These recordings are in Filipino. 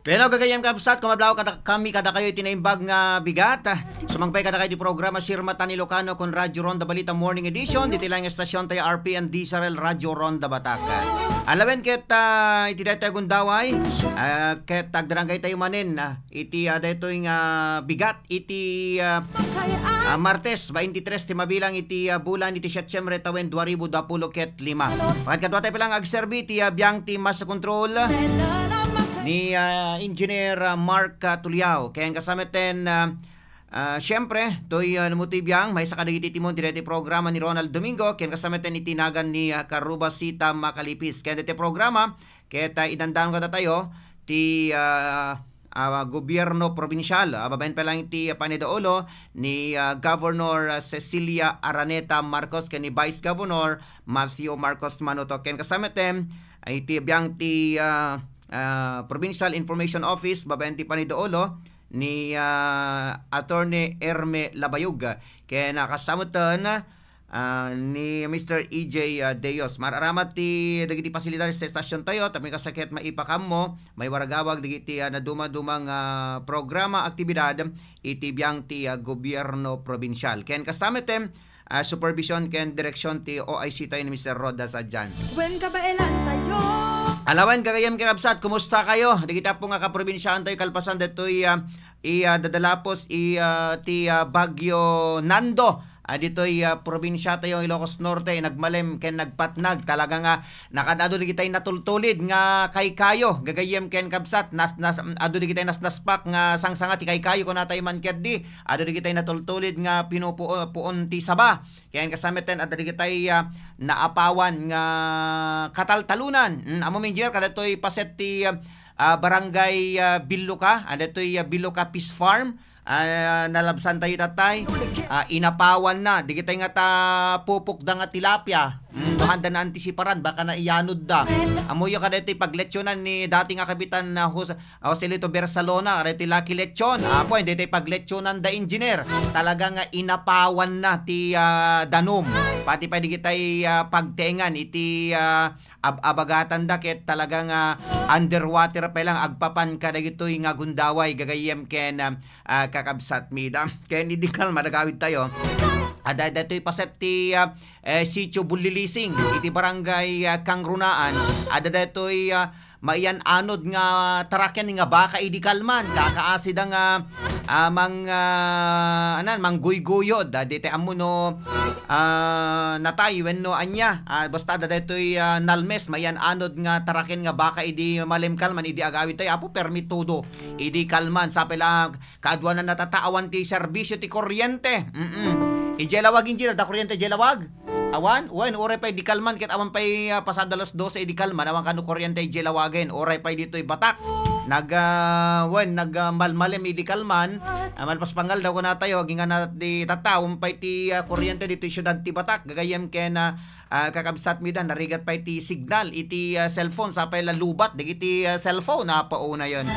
Pero gagayam kabsat, kumablaw kami kada kayo itinaimbag nga bigat. Sumangpay kada kayo di programa Sirma Tani Locano kon Radyo Ronda Balita Morning Edition. Dito lang yung estasyon tayo RP and Diesel Radyo Ronda Batak. Alawen ket iti tayo gundaway, ket tagdarangay tayo manin. Iti dito yung bigat, iti Martes 23 ti mabilang iti bulan iti Setyembre tawen 2025. Pagkat katwa tayo palang agserbi ti biyang ti masa control ni Engineer Mark Tuliao. Kaya kasama ten, siyempre, to'y namutibiyang, may sa kadagiti timon direte programa ni Ronald Domingo. Kaya kasama ten itinagan ni Karuba Sita Makalipis. Kaya dito programa, kaya idandaan ko na tayo, ti gobyerno probinsyal. Babayin pa lang iti panidaolo ni Governor Cecilia Araneta Marcos kaya ni Vice Governor Matthew Marcos Manuto. Kaya kasama ten, iti biyang ti Provincial Information Office babenti panidoolo ni Attorney Erme Labayug kaya nakasamutan ni Mr. EJ Deos. Mararamat ti dagiti pasilidad sa estasyon tayo tapi kasakit maipakam mo may waragawag dagiti na dumang programa aktibidad iti biyang ti gobyerno probinsyal. Ken kastametem supervision ken direksyon ti OIC tayo ni Mr. Roda Sadjan. When kabailan tayo Alawan kagayam kirabsat, kumusta kayo? Di kita po nga kaprobinsyahan tayo kalpasan dito'y dadalapos ti Bagyo Nando. Dito'y probinsya tayo Ilocos Norte, nagmalem ken nagpatnag. Talaga nga nakadado di kita'y natultulid nga kay kayo. Gagayam ken kabsat, ado di kita'y nasnaspak nga sangsanga ti kay kayo kung natay man ket di. Ado di kita'y natultulid nga pinupuon ti saba. Kaya kasamiten at di kita'y naapawan nga kataltalunan. Amo minjer kada to'y paset ti barangay Biluka. Ada to'y Biluka Peace Farm. Nalabsan tayo tatay, inapawan na di kitay nga pupukda nga tilapia, handa na antisiparan baka na iyanod da amuyo kada ito pagletsyonan ni dati nga kabitan na Joselito Bersalona kada ito Lucky Lechon po hindi ito pagletsyonan da engineer talaga nga inapawan na ti danom pati pa di kitay pagtengan iti abagatan da ket talagang underwater pa lang agpapan kada gitoy nga gundaway gagayem ken kakabsat mida ken hindi kalma nagawid tayo ada datoy paset ti sitio Bulilising iti barangay Kangrunaan ada datoy maiyan anod nga tarakyan nga baka idi kalman kakaasid nga mangguygoyod dite amuno natay wenno anya basta da detoy nalmes mayan anod nga tarakyan nga baka idi malem kalman idi agawid tay apo permitudo idi kalman sa pela kadwa na natataawan ti serbisyo ti kuryente ijelawag injil da kuryente jelawag awan oray pay di kalman ket awan pay pasada alas 12 di kalman awan kanu kuryente jelawagen oray pay ditoy batak nagmalmalem idi kalman malpas pangal daw ko na tayo ginga na di tatawom pay ti kuryente dito syudad ti batak gagayem ken kakabsat mi dan narigat pay ti signal iti cellphone sa pay lubat digiti cellphone na pauna yon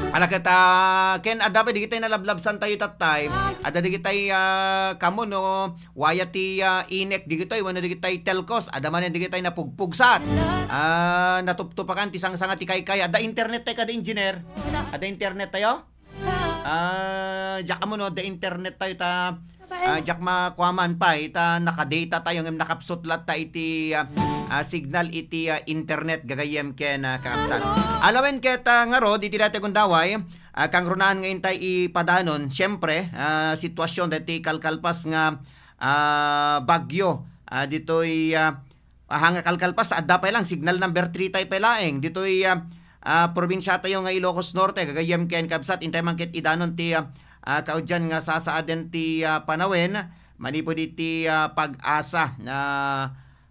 alakata ken adape di kitay nalablabsan tayo tatay ada di kitay kamo no waya ti inek di kitay wano di kitay telcos ada man di kitay napugpugsat natuptupakan ti sangsanga ti kaykay ada internet tayo kada engineer ada internet tayo jak mo no ada internet tayo ta jak makwaman pa ita nakadata tayo ngem nakapsutlat ta iti signal iti internet gagayem ken kakabsat alawen ket ngaro di dati gundaway kang runaan ngayon tay ipadanon syempre sitwasyon dati kalkalpas nga bagyo ditoy hanga kalkalpas adda pa lang signal number 3 tay pelaeng ditoy probinsya tayo nga Ilocos Norte gagayem ken kabsat intay man ket idanon ti kaudyan nga sasaaden ti panawen manipo iti pag-asa na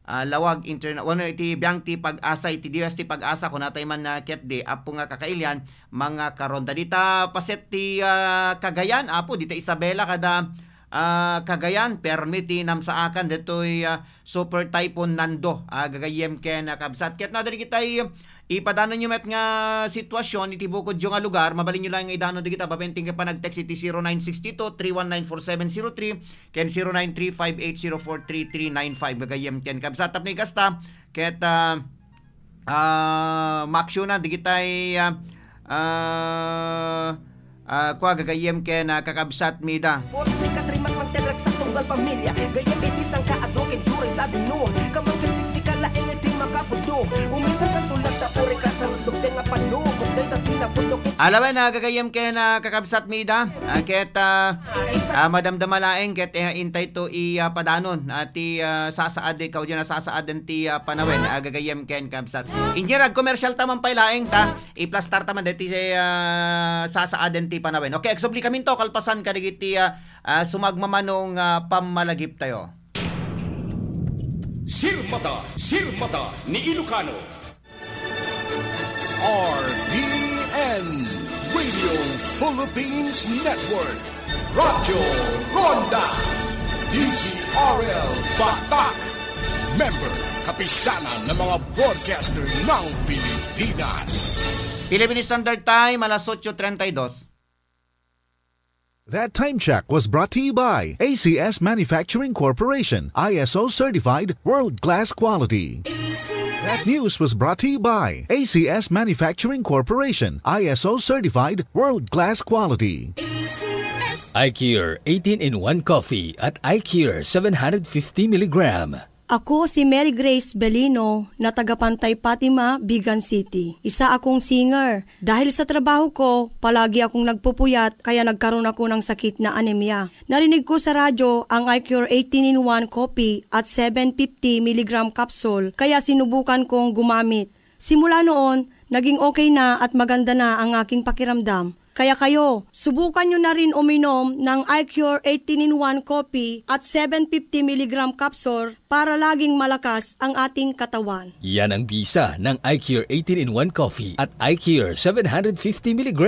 lawag internet wano iti biyang ti pag-asa iti diwas ti pag-asa kun natay man ket di apo nga kakailyan mga karonda dita paset ti Cagayan apo dita Isabela kada Cagayan permiti namsaakan detoy super typhoon Nando gagayem ken kabsat ket na dali kitay ipadano nyo met nga sitwasyon iti bukod yung nga lugar mabalin nyo lang nga idano di kita babenting ka pa nag-text iti 0962-319-4703 ken 0935-804-3395 gagayem ken kabsat tap ni kasta ket maksyonan digitay kwa gagayem ken kakabsat mida. Por si katrimat magtelag sa tunggal pamilya. Gayem itisang kaadokin duray sa binuo. Kamangkin sisikala iti makapudo. Umisan katulad sa puri kasarudog nga panlubog. Dahil tatina pundok. Alaman na gagayem ken kakabsat mida. Ket madamdama laeng ket intay to padanon ti sasaad ikaw dyan sasaaden ti panawen gagayem ken kabsat. Injerag commercial taman pay laeng ta i-plastar taman deti sasaaden ti panawen. Okay, exobli kami to kalpasan kadigiti sumagmamanong pamalagip tayo. Sirmata ni Ilocano. RPN Radio Philippines Network. Radyo Ronda. DZRL Batak. Member kapisanan ng mga broadcaster ng Pilipinas. Philippine Standard Time, alas 8:32. That time check was brought to you by ACS Manufacturing Corporation, ISO certified world-class quality. That news was brought to you by ACS Manufacturing Corporation, ISO certified world-class quality. iCure 18-in-1 Coffee at iCure 750 mg. Ako si Mary Grace Belino na taga Pantay Fatima, Bigan City. Isa akong singer. Dahil sa trabaho ko, palagi akong nagpupuyat kaya nagkaroon ako ng sakit na anemia. Narinig ko sa radyo ang iCure 18-in-1 Coffee at 750 mg capsule kaya sinubukan kong gumamit. Simula noon, naging okay na at maganda na ang aking pakiramdam. Kaya kayo, subukan nyo na rin uminom ng iCure 18-in-1 Coffee at 750 mg capsule para laging malakas ang ating katawan. Yan ang bisa ng iCure 18-in-1 Coffee at iCure 750 mg.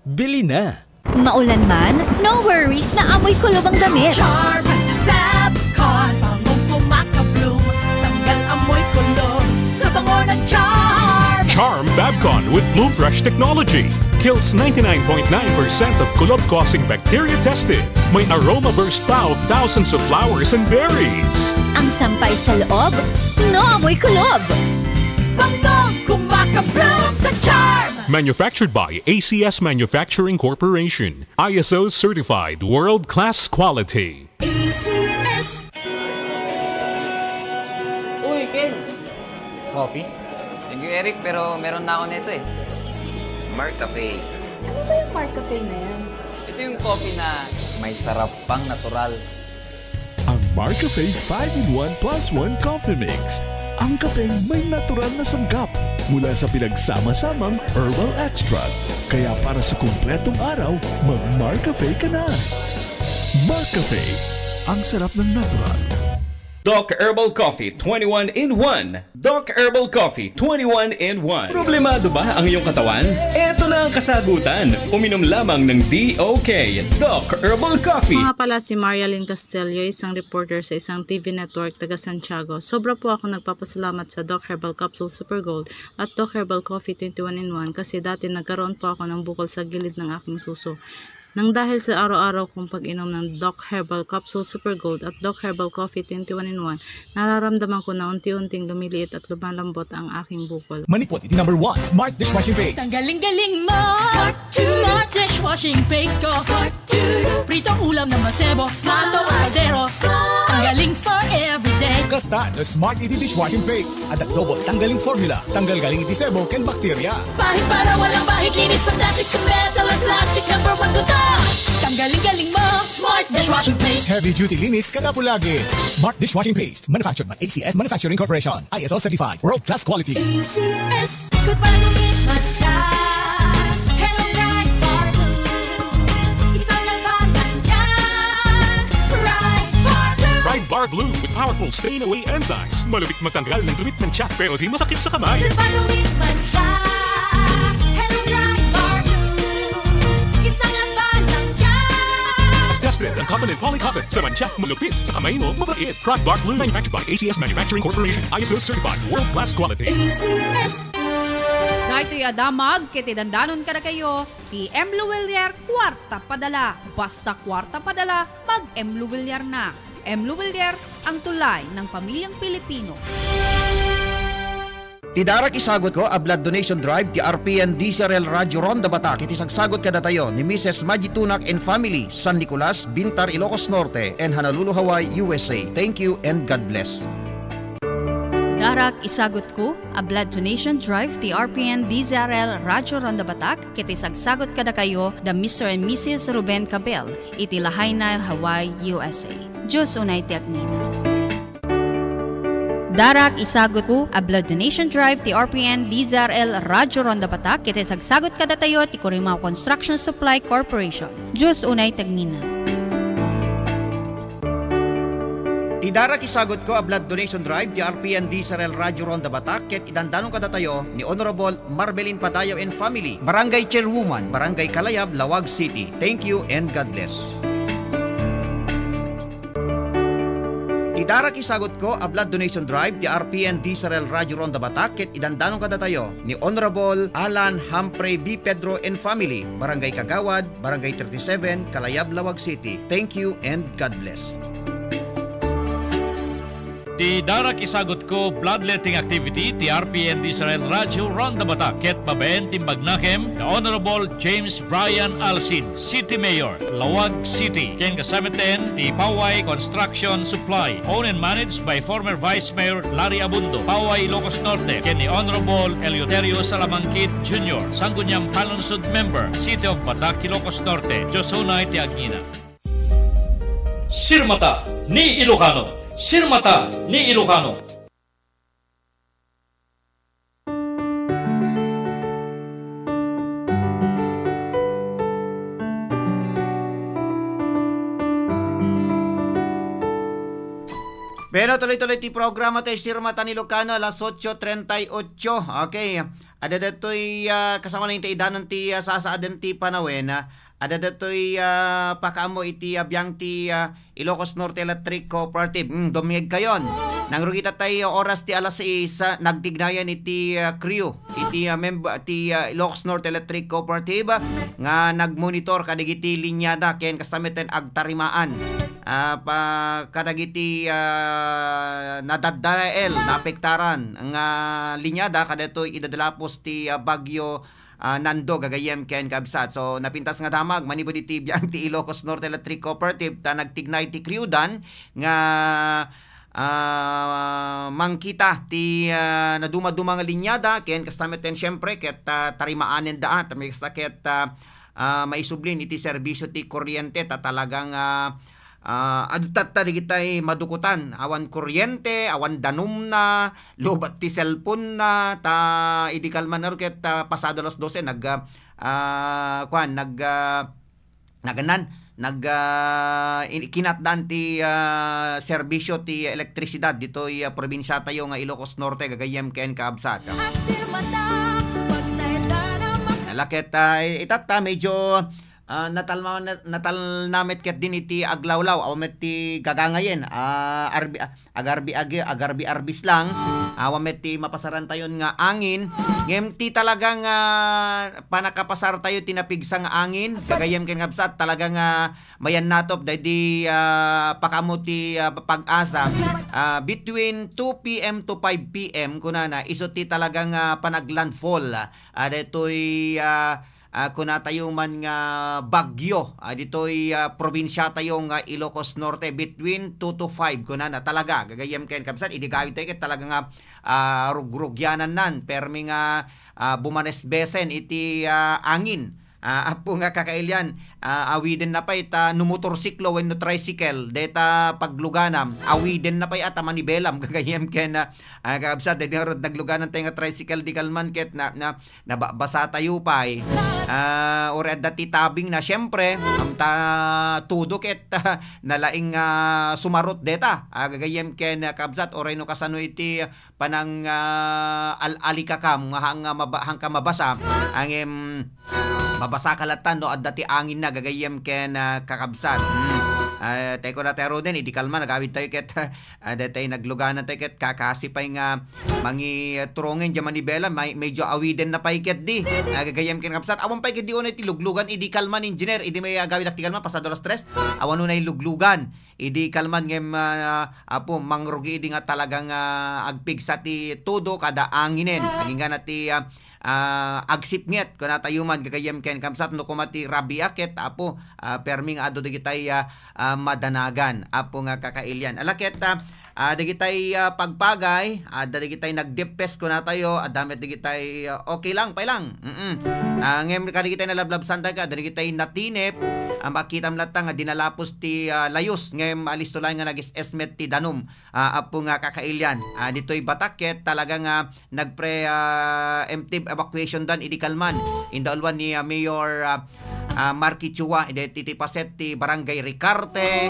Bili na! Maulan man, no worries na amoy kulob ang damit. Charm Fabcon, bangong pumakabloom, tanggal amoy kulob sa bango ng Charm. Charm Fabcon with Bloom Fresh technology. Kills 99.9% of kulob-causing bacteria tested. May aroma burst pa of thousands of flowers and berries. Ang sampay sa loob, no amoy kulob. Bangong kumakabloom sa Charm. Manufactured by ACS Manufacturing Corporation. ISO certified world-class quality. ACS. Uy, Ken! Coffee? Thank you, Eric, pero meron na ako nito eh. Marcafe. Ano ba yung Marcafe na yan? Ito yung coffee na may sarap pang natural. Ang Marcafe 5-in-1 plus 1 Coffee Mix. Ang kape may natural na sanggap mula sa pinagsama-samang herbal extract. Kaya para sa kumpletong araw, mag-Marcafe ka na. Marcafe, ang sarap ng natural. Doc Herbal Coffee 21-in-1. Doc Herbal Coffee 21-in-1. Problemado ba ang iyong katawan? Ito na ang kasagutan. Uminom lamang ng DOK, Doc Herbal Coffee. Mga pala si Marialyn Castelio, isang reporter sa isang TV network taga Santiago. Sobra po ako nagpapasalamat sa Doc Herbal Capsule Super Gold at Doc Herbal Coffee 21-in-1 kasi dati nagkaroon po ako ng bukol sa gilid ng aking suso. Nang dahil sa araw-araw kong pag-inom ng Doc Herbal Capsule Super Gold at Doc Herbal Coffee 21-in-1, nararamdaman ko na unti-unting lumiliit at lumalambot ang aking bukol. Manipot, iti number 1, Smart Dishwashing Paste. Tanggaling-galing mo! Smart Dishwashing Paste ko! Pritong ulam na masebo, plato o kaldero, tanggaling for everyday. Kasta the Smart Iti Dishwashing Paste. At double tanggaling formula. Tanggal galing iti sebo ken bakterya. Bahid para walang bahid, linis, fantastic sa metal at plastic, number 1 to tanggaling-galing mo, Smart Dishwashing Paste. Heavy duty linis kada pulagi. Smart Dishwashing Paste. Manufactured by ACS Manufacturing Corporation. ISO certified. World class quality. ACS. Good para gumit masya. Hello Right Bar Blue. Isang nagbagan yan. Right Bar Blue. Right Bar Blue with powerful stain-away enzymes. Malupit matanggal ng dumit ng tiyak pero di masakit sa kamay. Good para gumit masya. Hello Right Bar Blue. Isang nagbagan yan. As tested ang cotton and polycotton sa mancha, malupit sa kamay mo, mabait. Right Bar Blue manufactured by ACS Manufacturing Corporation. ISO certified. World class quality. ACS. Na ito'y adamag, kiti dandanon ka na kayo, ti M. Luwilier, kwarta padala. Basta kwarta padala, mag M. Luwilier na. M. Luwilier, ang tulay ng pamilyang Pilipino. Tidarak isagot ko a blood donation drive ti RPN DCRL Radio Ronda Batak. Iti sagsagot kada tayo ni Mrs. Maggie Tunak and family, San Nicolas, Bintar, Ilocos Norte, and Honolulu, Hawaii, USA. Thank you and God bless. Darak isagot ko a blood donation drive ti RPN DZRL Radio Ronda Batak. Kiti sagsagot kada kayo the Mr. and Mrs. Ruben Cabel, iti Lahaina, Hawaii, USA. Diyos unay ti agnina. Darak isagot ko a blood donation drive ti RPN DZRL Radio Ronda Batak. Kiti sagsagot kada tayo ti Corimao Construction Supply Corporation. Diyos unay tagnina. Tidarak isagot ko a blood donation drive ti RPN DZRL Radio Ronda Batak. Ket idandanong kada tayo ni Honorable Marbelin Padayaw and family, Barangay Chairwoman, Barangay Kalayab, Lawag City. Thank you and God bless. Tidarak isagot ko a blood donation drive ti RPN DZRL Radio Ronda Batak. Ket idandanong kada tayo ni Honorable Alan Humphrey B. Pedro and family, Barangay Kagawad, Barangay 37, Kalayab, Lawag City. Thank you and God bless. Ti darak isagot ko bloodletting activity ti RPN DZRL Radio Ronda Batak. Ket babaen timbagnakem the Honorable James Brian Alcid, City Mayor, Lawag City. Ken kasamiten ti Poway Construction Supply, owned and managed by former Vice Mayor Larry Abundo, Poway, Ilocos Norte. Ken ni Honorable Eleuterio Salamangkit Jr., Sangguniang Palunsod Member, City of Batak, Ilocos Norte. Diyosonay ti Agnina. Sirmata ni Ilocano. Sirmata ni Ilocano. Pero tuloy-tuloy ti programa tayo Sirmata ni Ilocano alas 8:38. Okay. Ada datoy kasama na yung idanon ti sasaadan ti panawin. Ada datoy pakaamo iti abiyang ti Ilocos Norte Electric Cooperative. Dumiyag kayon. Nangrugita tayo oras ti alas 6 nagtignayan iti crew iti member ti Ilocos Norte Electric Cooperative nga nagmonitor kadagiti linyada ken kastameten agtarimaan kadagiti nadaddael naapektaran nga linyada kadatoy idadalapos ti bagyo Nando gagayem ken kabsat. So napintas nga damag manibod iti biyang ti Ilocos Norte Electric Cooperative ta nagtignay ti kriudan nga mangkita ti naduma-duma nga linyada ken kastameten syempre ket tarimaanen daan may ket maisublin iti serbisyo ti kuryente ta talagang adutatta digitay madukutan awan kuryente, awan danum na, lobat ti cellphone na, ta idikal man ket pasado las 12 kinatdan ti serbisyo ti elektrisidad ditoy probinsya tayo nga Ilocos Norte gagayem ken kaabsat. Nalaket itata medyo natal namet ket din iti aglawlaw awamet ti gagangayen agarbi arbis lang awamet ti mapasaran tayon nga angin ngem ti talagang panakapasar tayo tinapigsa nga angin gagayem ken ngabsat talagang mayan natop daydi pakamo ti pag-asa between 2 PM to 5 PM kunana iso ti talagang panaglandfall detoy kuna tayo man nga bagyo ditoy probinsya tayo nga Ilocos Norte between 2 to 5 kuna na talaga gagayem ken kabsat idigawid tayo ket talaga nga rugrugyanan nan permi nga bumanes besen iti angin apo nga kakailyan awiden na pa ita no motorsiklo wenno tricycle deta pagluganam awiden na pa ata manibelam gagayem ken kabsat dedi rod nagluganan tayo nga tricycle di kalman ket na basa tayo pay or dati tabing na syempre amta tudo ket nalaing sumarot deta gagayem ken kabsat oray no kasano iti panang alikakam hang mabasa angem mabasa kalatan no at dati angin na gagayem ken kakabsat. Tayo ko na tayo din, idi kalman, nagawid tayo ket, tayo nagluganan tayo ket, kakasipay nga, mangi turongin, dyan manibela, medyo awiden na pay ket di. Gagayam ken kapsat, awan pay ket di unay tiluglugan, idi kalman engineer, idi may gawid ak ti kalman, pasado las 3, awan unay luglugan. Idi kalman ngem apo mangrugi idi nga talagang agpig sa ti todo kada anginen. Aging nga ti agsipnget kuna tayuman gagayem ken kamsat no kumati rabi aket apo perming ado digitay madanagan apo nga kakailyan. Alaket digitay pagpagay digitay nagdepes kuna tayo damit digitay okay lang pay lang. Ngem kadigitay nalablab santa ka digitay natinep makitam latang nga dinalapos ti layos ngem alisto lang nga nag-esmet ti danum apo nga kakailyan. Ditoy bataket talagang nagpre empty evacuation dan idi kalman indalwan ni Mayor Marky Chua iti paset ti Barangay Ricarte,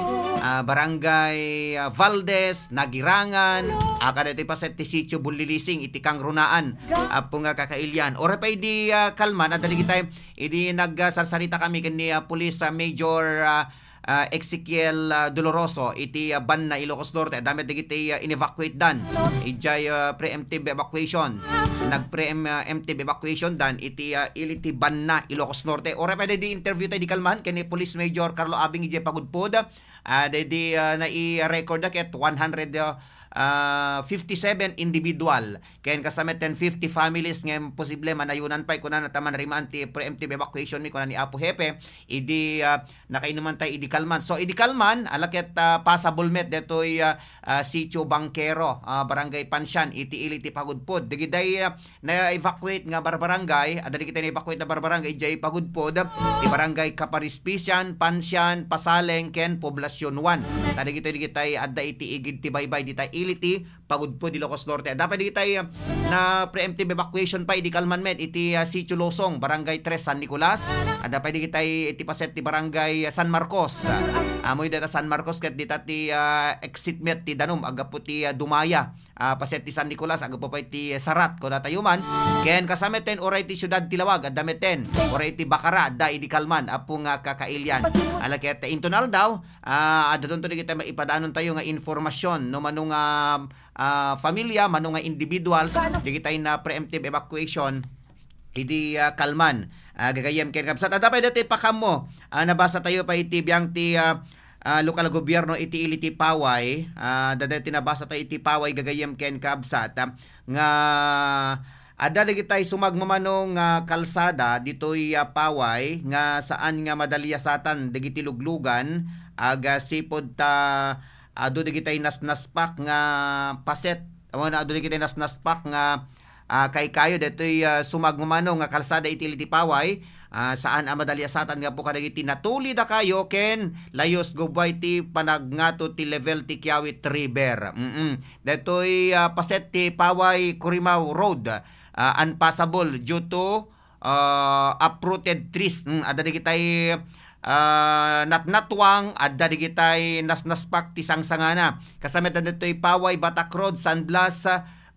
Barangay Valdez, Nagirangan, kada iti paset ti Sitio Bulilising iti Kangrunaan apo nga kakailyan. Ora pa idi kalman at digitay idi nagsalsalita kami kani Police Major Ezekiel Doloroso iti ban na Ilocos Norte damit digiti in-evacuate dan ijay preemptive evacuation nag-preemptive evacuation dan iti iliti ban na Ilocos Norte. Ora pa di interview tayo di kalman kani Police Major Carlo Abing ijay pagudpod di na i-record ket 157 individual ken kasamet 1050 families ngem posible manayunan pay kunan nataman riman ti preemptive evacuation mi kunan ni Apo Hepe idi nakainuman tay idi kalman. So idi kalman alaket passable met detoy Sitio Bangkero Barangay Pansyan iti iliti pagudpod digiday na evacuate nga barbarangay adali kita na evacuate na barbarangay ijay pagudpod ti Barangay Kaparispisan, Pansyan, Pasaleng ken Poblasyon 1 tadi kita adda iti igid ti baybay di tay iliti pagudpod di Ilocos Norte. Dapat di tayo na preemptive evacuation pa idi kalman met iti Sitio Losong Barangay 3 San Nicolas. Dapat di kita iti paset ti Barangay San Marcos. Amoy data San Marcos ket dita ti exit met ti danum agapo ti Dumaya. Paset ti San Nicolas agapo pa ti Sarat ko natayuman. Ken kasameten oray ti Syudad Tilawag adameten oray ti Bacara da idi kalman apong kakailyan. Alaket intonal daw adadon to di kita maipadanon tayo nga informasyon no manung familia manung individuals di kita na preemptive evacuation idi kalman gagayem ken kapsat dapat dati pakamo nabasa tayo pa iti biyang ti lokal gobyerno iti iliti Paway dati tinabasa tayo iti Paway gagayem ken kapsat nga ada digitay sumagmamanong kalsada ditoy Paway nga saan nga madalyasatan digiti luglugan aga sipod ta ado digitay nasnaspak nga paset ado digitay nasnaspak nga kay kayo detoy sumagmamano nga kalsada iti Paway saan madalyasatan nga po kadagiti natuli da kayo ken layos gubay ti panagngato ti level ti Kiawit River. Detoy paset ti Paway Corimao Road unpassable due to uprooted trees. Ada digitay natnatwang adda digitay nasnaspak ti sangsangana kasamet ditoy Paway Batak Road San Blas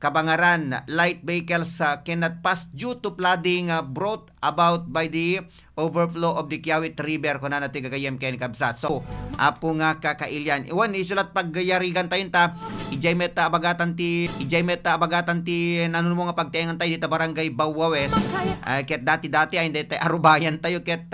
Kabangaran light vehicles cannot pass due to flooding brought about by the overflow of the Kiawit River kunan natin gagayem ken kabsat. So apo nga kakailyan iwan isulat paggayarigan tayo ta ijay meta abagatan ti nanuno mo nga pagtaengan tayo dito Barangay Bawawes ket dati ay hindi tayo arubayan tayo ket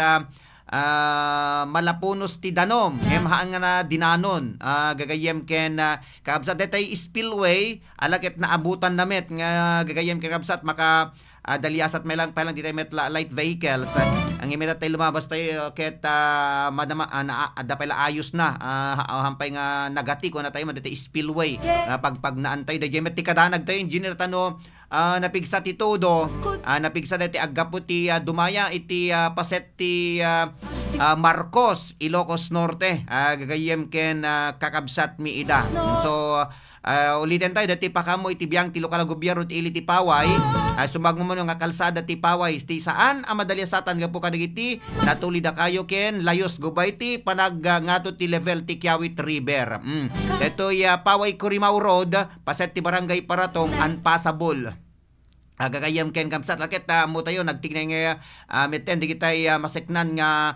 malapunos ti danom haan nga na dinanon gagayem ken kabsat detay spillway alaket na abutan namet nga gagayem ken kabsat maka daliasat may lang palang ditay met light vehicles ang imeta tayo lumabas tayo ket madama adda pala ayos na hampay nga nagati ko na tayo maditay spillway pagpagnaan tayo dayem met ti kadanag tayo engineer tano napigsa ti todo napigsa dati agapo ti Dumaya iti paset ti Marcos Ilocos Norte gagayem ken kakabsat mi ida. So ulitin tayo dati pakamo iti biyang ti lokal gobyerno ti iliti Paway sumagmamano nga kalsada ti Paway ti saan madalyasatan nga po kadagiti natuli da kayo ken layos gubay ti panagngato ti level ti Kiawit River. Ito'y Paway Corimao Road paset ti Barangay Paratong unpassable gagayem ken kamsat laket mo tayo nagtignay nga meten digitay maseknan nga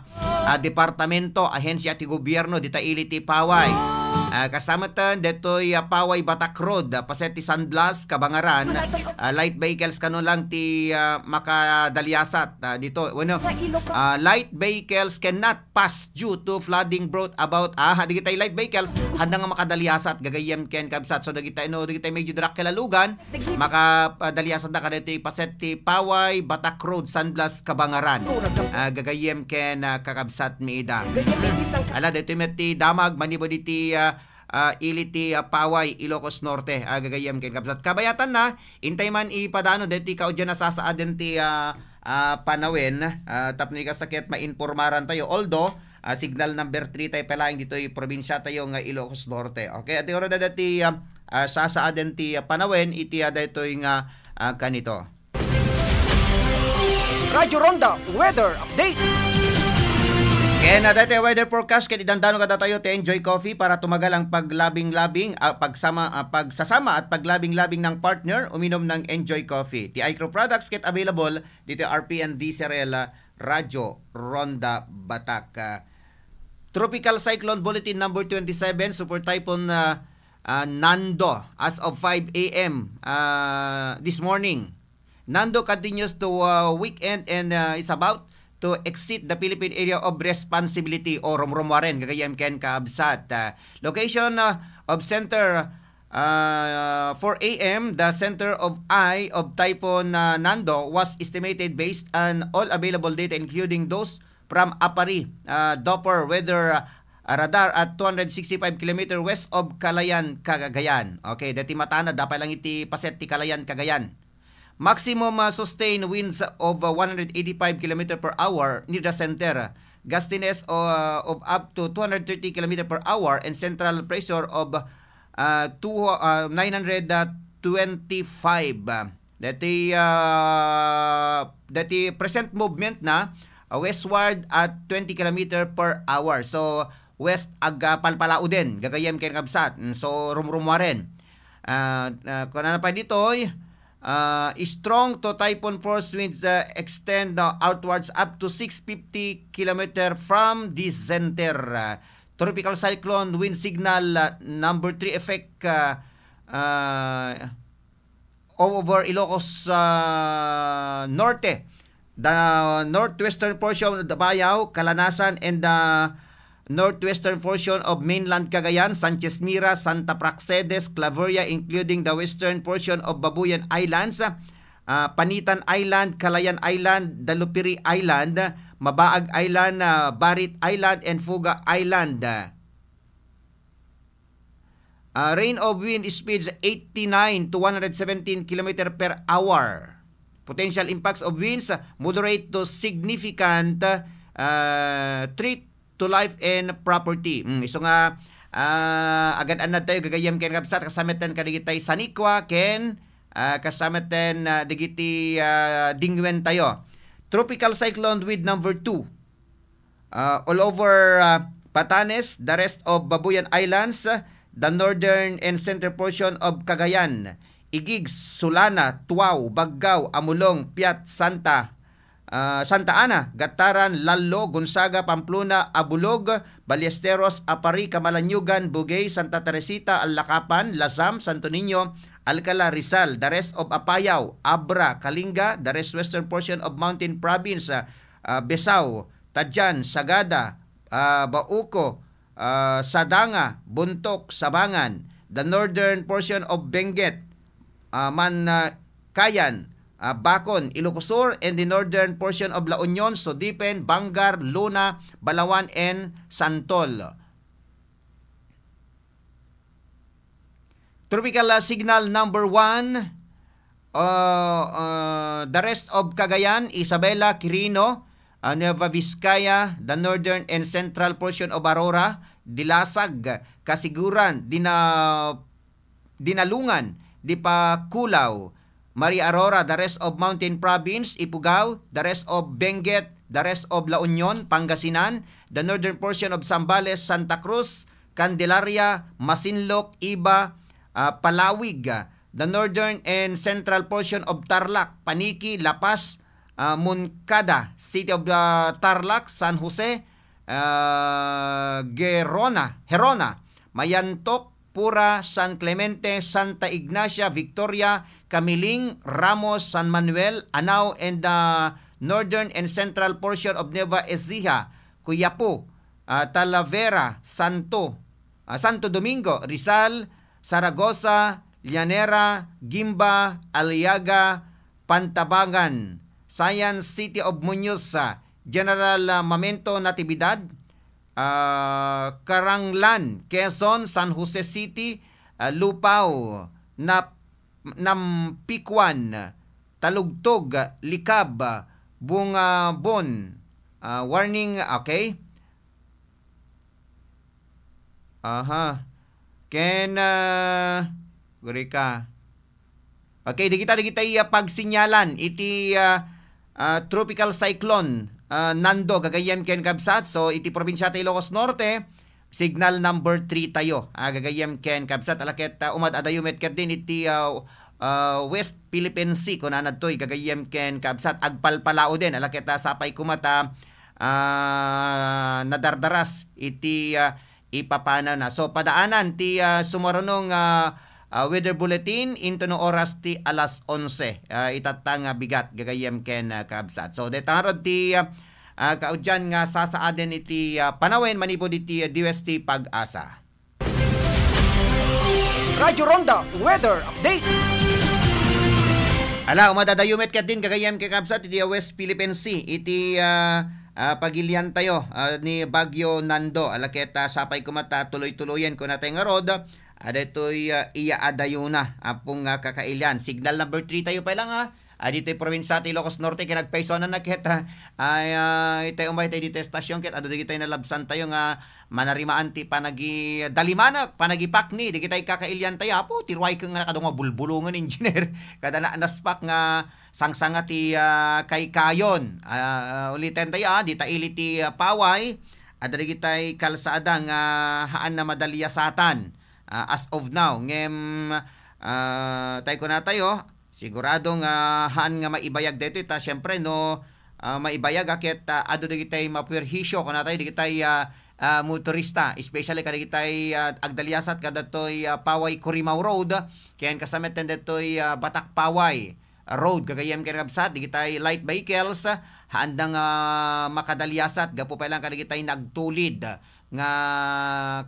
departamento, ahensya ti gobyerno, dita ili ti paway. Kasama tan detoy Paway Batak Road, paset ti San Blas, Kabangaran. Light vehicles kano lang ti makadalyasat dito. Bueno, light vehicles cannot pass due to flooding brought about. Digitay light vehicles handa nga makadalyasat gagayem ken kabsat. So digitay medyo drak kalalugan, makadalyasat na kadito paset ti Paway Batak Road, San Blas, Kabangaran. Gagayem ken kakabsat miida. Ala dito met ti damag manibo diti iliti Paway, Ilocos Norte, gagayam ken kabsat. Kabayatan na, intay man ipadano deti kaudyan na sasaaden ti panawen, tapno ka sakit mainformaran tayo. Although, signal number 3 tayo palaing dito yung probinsya tayo nga Ilocos Norte. Okay, at yung dati sasaaden ti panawen, iti dito yung kanito. Radyo Ronda Weather Update. Kaya dati weather forecast kaya idandano ka tayo te Enjoy Coffee para tumagal ang pagsasama at paglabing-labing ng partner, uminom ng Enjoy Coffee. The Icro products get available dito RPN DZRL Radyo Ronda Batak. Tropical Cyclone Bulletin number 27, Super Typhoon Nando as of 5 a.m. This morning. Nando continues to weekend and is about to exceed the Philippine area of responsibility o rumrumwaren gagayam ken kaabsat. Location of center 4 a.m. the center of eye of Typhoon Nando was estimated based on all available data including those from APARI Doppler weather radar at 265 km west of Calayan, Cagayan. Okay, dati matana dapat lang iti paset ti Calayan, Cagayan. Maximum sustained winds of 185 km per hour near the center. Gustiness of up to 230 km per hour and central pressure of 925. That present movement na westward at 20 km per hour. So west palpalao din gagayem ken kabsat. So rumrumwaren. Kung ano pa dito strong to typhoon force winds extend outwards up to 650 km from the center. Tropical cyclone wind signal number 3 effect over Ilocos Norte, the northwestern portion of the Bayao, Calanasan, and the northwestern portion of mainland Cagayan, Sanchez Mira, Santa Praxedes, Claveria, including the western portion of Babuyan Islands, Panitan Island, Calayan Island, Dalupiri Island, Mabaag Island, Barit Island, and Fuga Island. Rain of wind speeds 89 to 117 km per hour. Potential impacts of winds moderate to significant threat to life and property. So nga agad anad tayo gagayam ken kapsat kasameten kadigitay sanikwa ken kasameten digiti dingwen tayo. Tropical cyclone with number 2 all over Batanes, the rest of Babuyan Islands, the northern and center portion of Cagayan, Igig, Sulana, Tuaw, Baggao, Amulong, Piat, Santa Ana, Gataran, Lalo, Gonzaga, Pamplona, Abulog, Ballesteros, Apari, Camalanyugan, Bugay, Santa Teresita, Alakapan, Lazam, Santo Niño, Alcala, Rizal, the rest of Apayao, Abra, Kalinga, the rest western portion of Mountain Province, Besao, Tadjan, Sagada, Bauco, Sadanga, Buntok, Sabangan, the northern portion of Benguet, Mankayan, Bacon, Ilocos Sur, and the northern portion of La Union, Sodipen, Bangar, Luna, Balawan, and Santol. Tropical signal number 1, the rest of Cagayan, Isabela, Quirino, Nueva Vizcaya, the northern and central portion of Aurora, Dilasag, Kasiguran, Dinalungan, Dipakulaw, Maria Aurora, the rest of Mountain Province, Ifugao, the rest of Benguet, the rest of La Union, Pangasinan, the northern portion of Zambales, Santa Cruz, Candelaria, Masinloc, Iba, Palawig, the northern and central portion of Tarlac, Paniki, La Paz, Moncada, City of Tarlac, San Jose, Herona, Mayantok, Pura, San Clemente, Santa Ignacia, Victoria, Camiling, Ramos, San Manuel, Anao, and the northern and central portion of Nueva Ecija, Cuyapu, Talavera, Santo Domingo, Rizal, Saragossa, Llanera, Gimba, Aliaga, Pantabangan, Science City of Muñoz, General Mamento Natividad, Karanglan, Quezon, San Jose City, Lupao, Nampikwan, Talugtog, Likab, Bungabon, warning, okay? Gurika. Okay, di kita pagsinyalan iti tropical cyclone Nando gagayem ken kabsat. So iti probinsya ti Ilocos Norte, signal number 3 tayo. Gagayem ken kabsat alaket umad adayumet ket din iti West Philippine Sea kun anadtoy gagayem ken kabsat agpalpalao din alaket sapay kumata nadardaras iti ipapana na. So padaanan ti sumaronong weather bulletin into no oras ti alas 11 itatang bigat gagayem ken kabsat. So detarod ti kaudyan nga sasaaden iti panawen manipod iti DOST Pag-asa. Radyo Ronda Weather Update. Umadadayumet ket din gagayem ken kabsat iti West Philippine Sea iti pagilian tayo ni Bagyo Nando alaket sapay kumata tuloy-tuloyen kun natay nga rod. Dito'y iya adayuna apong kakailian. Signal number 3 tayo pa lang dito'y probinsya ti Ilocos Norte kinagpaisonan na ket itay umay tayo dito estasyon ket ado digitay na labsan tayo nga manarimaan ti panagi dalimanak panagipakni digitay kakailian tayo apo tiruay kang nakadong bulbulungan engineer kada na naspak nga sangsanga ti kaykayon ulitin tayo dita ili ti paway ado digitay kalsada nga haan na madalyasatan. As of now, ngem tayo ko na tayo, siguradong haan nga maibayag dito ita, syempre no, maibayag akit ado digitay mapwerhisyo ko na tayo digitay motorista, especially kada digitay agdalyasat kada toy Paway Corimao Road, kaya kasamet ditoy Batak Paway Road, gagayem kinagabsat, digitay light vehicles, haandang makadalyasat, gapo pa lang kada digitay nagtulid nga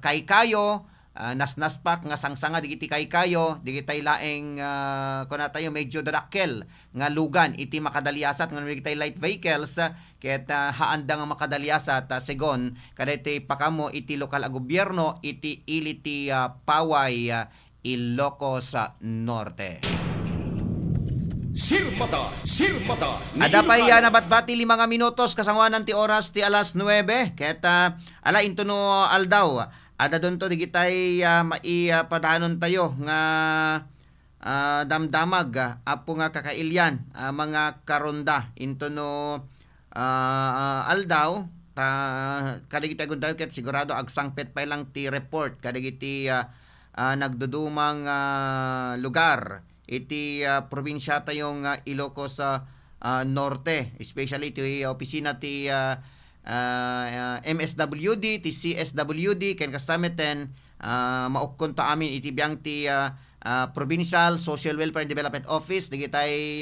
kaykayo, nasnaspak nga sangsanga digiti kaykayo digitay laeng kuna tayo medyo dadakkel nga lugan iti makadalyasat nga digitay light vehicles ket haanda nga makadalyasat segon kada iti pakamo iti lokal a gobyerno iti iliti Paway Ilocos Norte. Sirmata. Adapay nabatbati 5 minutos kasangwanan ti oras ti alas 9 ket ala intuno aldaw ada doon to digitay maipadanon tayo nga damdamag apo nga kakailyan mga karonda into no aldaw kadigitay gundaw ket sigurado agsangpet pa lang ti report kadigiti nagdudumang lugar iti probinsya tayong Ilocos Norte, especially ti opisina ti MSWD, ti CSWD, ken kastameten maukon ta amin iti biyang ti Provincial Social Welfare and Development Office, digitay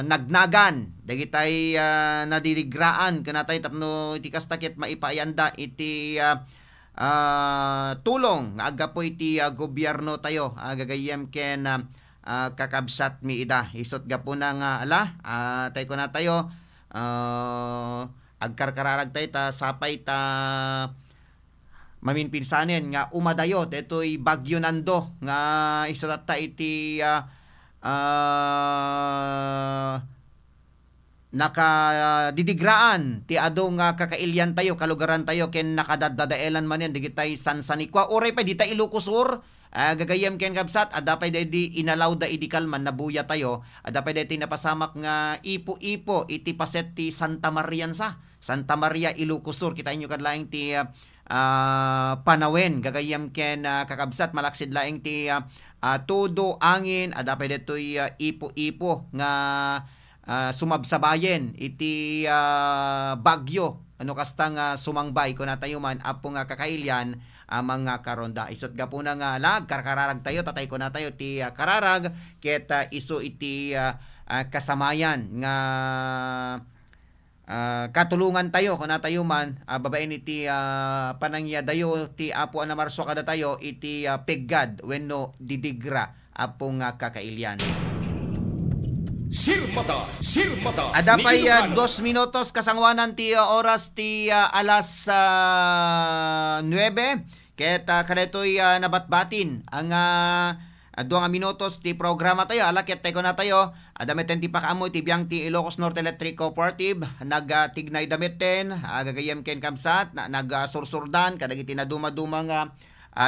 nagnagan, digitay nadirigraan, kanatay tapno iti kastakit maipayanda iti tulong nga agapo iti gobyerno tayo, gagayem ken kakabsat mi ida. Isot gapo na nga tay ko na tayo, agkarkararag tayo ta sapay ta maminpinsanen nga umadayot ito'y Bagyo Nando nga isot ta iti nakadidigraan ti ado nga kakailyan tayo kalugaran tayo ken nakadadadaelan man yan digitay sansanikwa oray pa dita Ilocos Sur gagayem ken kabsat adapay dedi inalaw da idikal man nabuya tayo adapay dedi napasamak nga ipo-ipo iti paset ti Santa Maria Ilocos Sur kita inyo kadlaeng ti panawen gagayem ken kakabsat malaksid laeng ti todo angin adapay detoy ipo-ipo nga sumabsabayen iti bagyo ano kastang sumangbay ko na tayo man apo nga kakailyan mga karonda. Isot ga po na nga lag kararag tayo tatay ko na tayo ti kararag ket iso iti kasamayan nga katulungan tayo kuna tayo man babaen iti panangya dayo ti apo na marso kada tayo iti peggad wenno didigra apong kakailyan. Sirmata. Adapay 2 minutos kasangwanan ti oras ti alas 9 ket kadetoy nabatbatin ang 2 minutos ti programa tayo alaket tayo na tayo adameten ti pakaamo ti biyang ti Ilocos Norte Electric Cooperative nagtignay dameten gagayem ken kamsat nagsursurdan kadagiti na dumadumang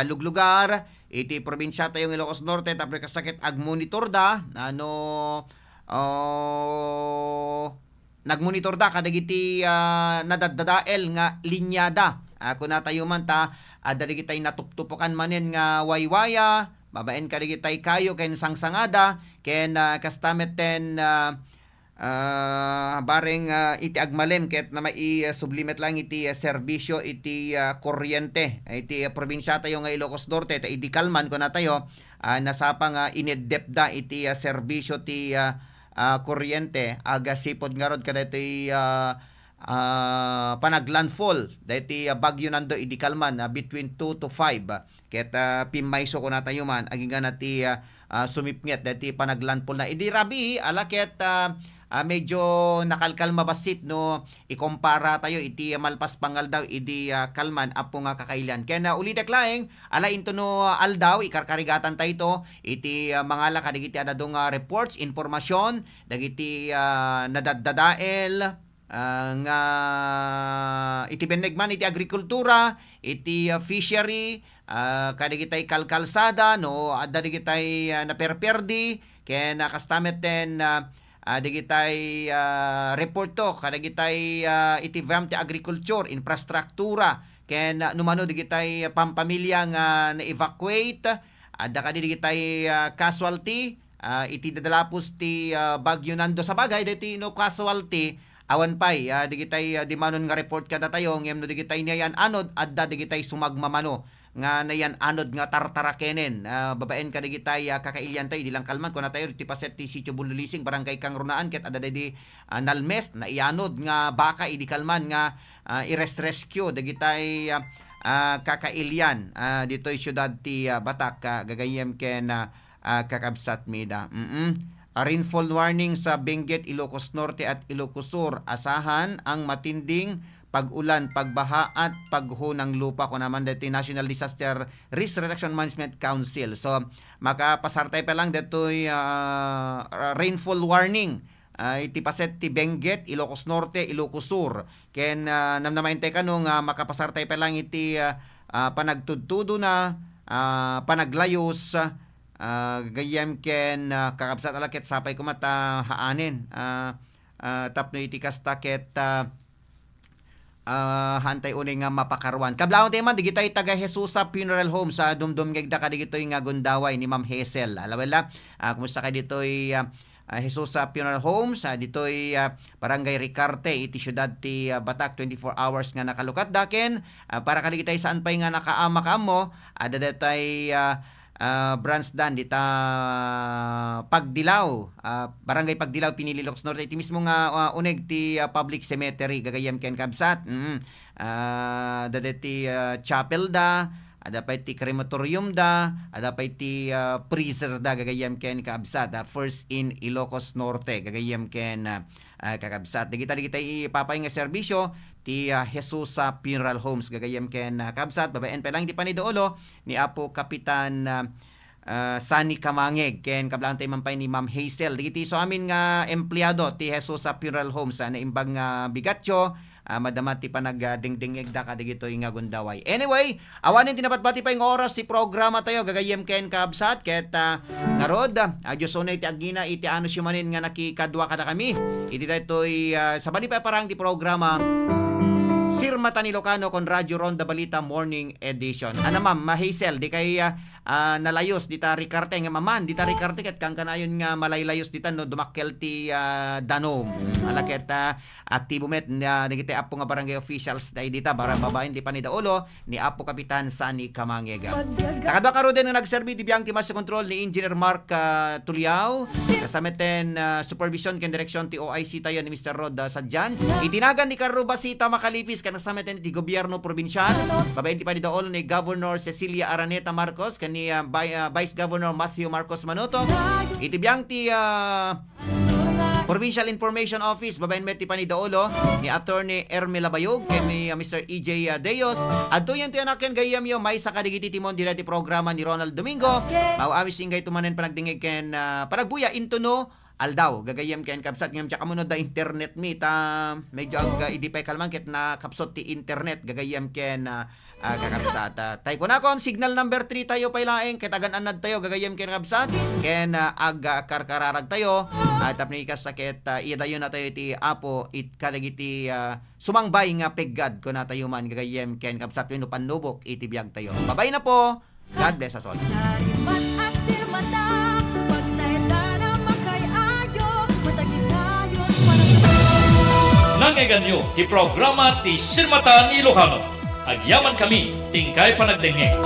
luglugar iti probinsya tayong Ilocos Norte tapos kasakit agmonitor da nagmonitor da kadagiti nadadadael nga linyada kuna tayo man ta dagiti natuptupokan manen nga waywaya babaen kadagiti kayo ken sangsangada ken kastameten bareng iti agmalem ket na mai sublimet lang iti serbisyo iti kuryente iti probinsya tayo nga Ilocos Norte ta idikalman ko na tayo nasapang inedepda iti serbisyo ti kuryente aga sipod nga rod kada iti panaglandfall dahiti bagyo nando idikalman between 2 to 5 ket pimayso ko na tayo man aging na ti sumipnget dahiti panaglandfall na idirabi alaket medyo nakalkalma basit no ikumpara tayo iti malpas pangal daw idi kalman apo nga kakailan kaya ulitek laeng ala into no aldaw ikarkarigatan tayo ito iti mangala kadigiti adadong reports informasyon dagiti nadadadael nga iti benegman iti agrikultura iti fishery kadigitay kalkalsada no adda digitay naperperdi ken kastameten digitay report to kadagitay iti vam ti agriculture infrastruktura ken numano digitay pampamilya nga na-evacuate adda kadi digitay casualty iti dadalapos ti bagyo nando sa bagay diti no casualty awan pay digitay dimanon nga report kada tayo ngem no digitay niyan anod adda digitay sumagmamano nga nayan anod nga tartarakenen babaen kadigitay kakailyan tayo dilang kalman ko na tayo ti paset ti sitio Bululising barangay Kangrunaan ket adda di nalmes na ianod nga baka idi kalman nga i-rescue digitay kakailyan ditoy syudad ti Batak gagayem ken kakabsat mida. Rainfall warning sa Benguet, Ilocos Norte at Ilocos Sur. Asahan ang matinding pag-ulan, pagbaha at pagho ng lupa ko naman dito National Disaster Risk Reduction Management Council. So makapasartay pa lang dito'y rainfall warning. Iti paset ti Benguet, Ilocos Norte, Ilocos Sur. Ken namnamaintay ka nung makapasartay pa lang iti panagtudtudo na panaglayos gayem ken kakabsat alaket sapay kumata haanin tapno iti kasta ket hantay unay nga mapakarwan. Kablawon tayo man, digitay taga Jesusa Funeral Home sa Dumdum Ngegda ka digitoy nga gundaway ni Ma'am Hazel. Alawala, kumusta ka ditoy Jesusa Funeral Home sa ditoy Barangay Ricarte, iti syudad ti Batak, 24 hours nga nakalukat daken. Para ka digitay saan pa'y nga nakaama ka mo, adadatay branch dan dita Pagdilaw, Barangay Pagdilaw, Pinili, Ilocos Norte. Iti mismo nga uneg ti public cemetery gagayem ken kabsat. Dadeti chapel da, ada pa ti crematorium da, ada pa ti freezer da gagayem ken kabsat. First in Ilocos Norte gagayem ken kakabsat. Digita ipapay nga serbisyo ti Jesusa Funeral Homes gagayem ken kabsat. Babaen pa lang di panidoolo ni Apo Kapitan Sani Kamangeg ken kablaan tay mampay ni Ma'am Hazel. Digiti so amin nga empleyado ti Jesusa Funeral Homes na imbang bigatyo madama ti panagdingdingeg da kadigito nga gundaway. Anyway, awanin tinapatpati pa yung oras ti programa tayo gagayem ken kabsat ket ngarod Diyos unay ti agina iti ano simanin nga nakikadwa kada kami. Iti daytoy sabali pa parang ti programa Sir Mata ni Ilocano kon Radyo Ronda Balita Morning Edition. Ana ma'am, Hazel, di kay nalayos dita Ricarte nga maman dita Ricarte ket kang kanayon nga malaylayos dita no dumakkel ti danom alaket aktibo met na digiti apo nga barangay officials dita para babaen di pa ni Daulo ni Apo Kapitan Sani Kamangega. Nakadwa karo din nga nagserbi di biyang timas sa control ni Engineer Mark Tuliao kasameten supervision ken direksyon ti OIC tayo ni Mr. Rod Sadjan. Itinagan ni Carlo Basita Makalipis kan kasameten ti gobyerno probinsyal babaen ti pa ni Daulo ni Governor Cecilia Araneta Marcos ken ni Vice Governor Matthew Marcos Manoto. Itibiyang ti Provincial Information Office, babaen met ti pani Daulo ni Attorney Ermela Bayog ken ni Mr. EJ Deos. Adto yan ti anaken gayam yo may sa kadigiti timon dila ti programa ni Ronald Domingo. Mao-amis ingay tumanen panagdingig ken panagbuya intuno aldaw gagayam ken kapsat ngem tsaka munod da internet mi ta medyo ag idipay kalman ket na kapsot ti internet gagayam ken kakabsat. Tay ko na kon signal number 3 tayo pailaeng ketagan anad tayo gagayam ken kapsat ken ag karkararag tayo tapni kasakit idayon na tayo ti Apo it kadagiti sumangbay nga peggad ko na tayo man gagayam ken kapsat wenno panubok itibiyag tayo. Babay na po. God bless us all. Nangyaganyo ti programa ti Sirmatan Ilocano. Agyaman kami, tingkay panagdengeg.